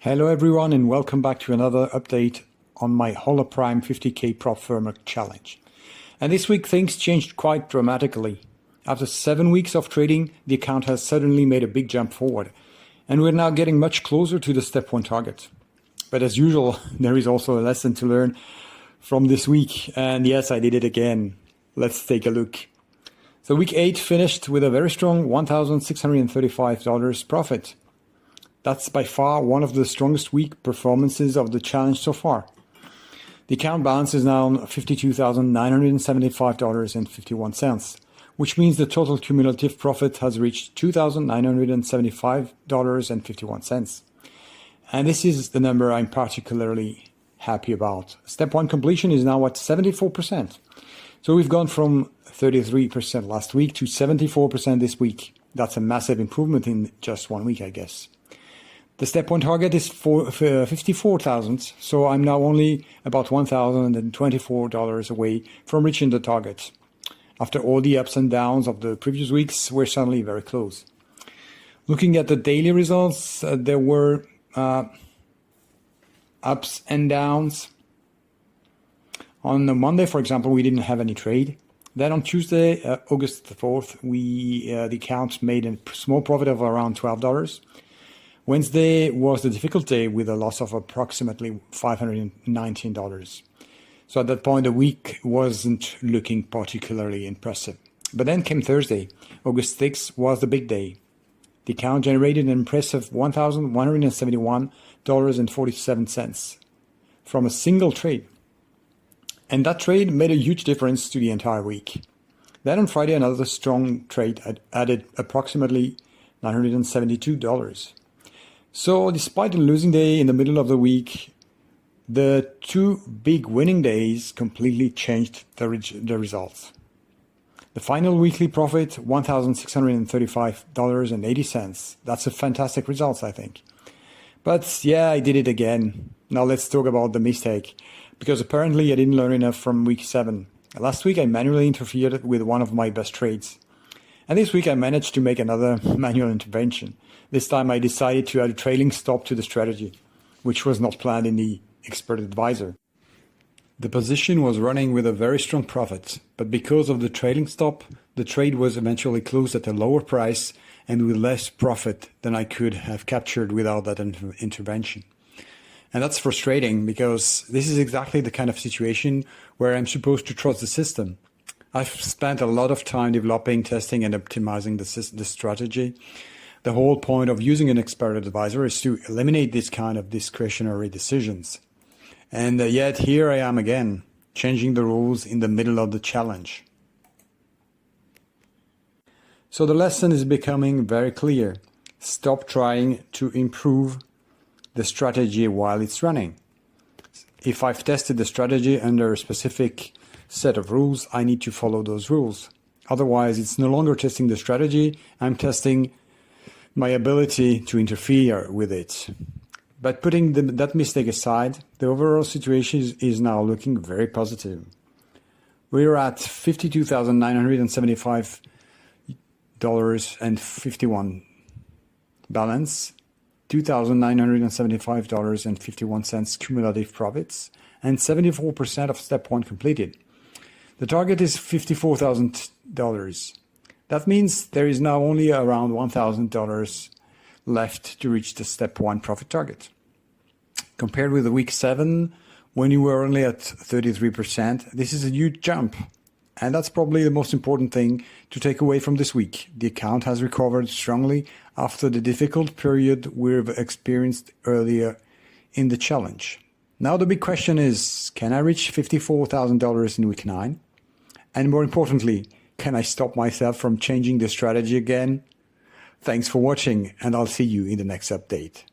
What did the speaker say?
Hello everyone and welcome back to another update on my Hola Prime 50k prop firmer challenge. And this week things changed quite dramatically. After 7 weeks of trading, the account has suddenly made a big jump forward. And we're now getting much closer to the step 1 target. But as usual, there is also a lesson to learn from this week. And yes, I did it again. Let's take a look. So week 8 finished with a very strong $1,635 profit. That's by far one of the strongest week performances of the challenge so far. The account balance is now $52,975.51, which means the total cumulative profit has reached $2,975.51. And this is the number I'm particularly happy about. Step 1 completion is now at 74%. So we've gone from 33% last week to 74% this week. That's a massive improvement in just 1 week, I guess. The step 1 target is for 54,000, so I'm now only about $1,024 away from reaching the target. After all the ups and downs of the previous weeks, we're suddenly very close. Looking at the daily results, there were ups and downs. On Monday, for example, we didn't have any trade. Then on Tuesday, August 4th, the account made a small profit of around $12. Wednesday was the difficult day with a loss of approximately $519. So at that point, the week wasn't looking particularly impressive. But then came Thursday. August 6th was the big day. The account generated an impressive $1,171.47 from a single trade. And that trade made a huge difference to the entire week. Then on Friday, another strong trade added approximately $972. So despite a losing day in the middle of the week, the 2 big winning days completely changed the results. The final weekly profit, $1,635.80. That's a fantastic result, I think. But yeah, I did it again. Now let's talk about the mistake, because apparently I didn't learn enough from week 7. Last week I manually interfered with one of my best trades. And this week I managed to make another manual intervention. This time I decided to add a trailing stop to the strategy, which was not planned in the expert advisor. The position was running with a very strong profit, but because of the trailing stop, the trade was eventually closed at a lower price and with less profit than I could have captured without that intervention. And that's frustrating because this is exactly the kind of situation where I'm supposed to trust the system. I've spent a lot of time developing, testing, and optimizing the strategy. The whole point of using an expert advisor is to eliminate this kind of discretionary decisions. And yet here I am again, changing the rules in the middle of the challenge. So the lesson is becoming very clear. Stop trying to improve the strategy while it's running. If I've tested the strategy under a specific set of rules, I need to follow those rules. Otherwise, it's no longer testing the strategy, I'm testing my ability to interfere with it. But putting that mistake aside, the overall situation is now looking very positive. We're at $52,975.51 balance, $2,975.51 cumulative profits, and 74% of step 1 completed. The target is $54,000. That means there is now only around $1,000 left to reach the step 1 profit target. Compared with the week 7, when you were only at 33%, this is a huge jump. And that's probably the most important thing to take away from this week. The account has recovered strongly after the difficult period we've experienced earlier in the challenge. Now the big question is, can I reach $54,000 in week 9? And more importantly, can I stop myself from changing the strategy again? Thanks for watching, and I'll see you in the next update.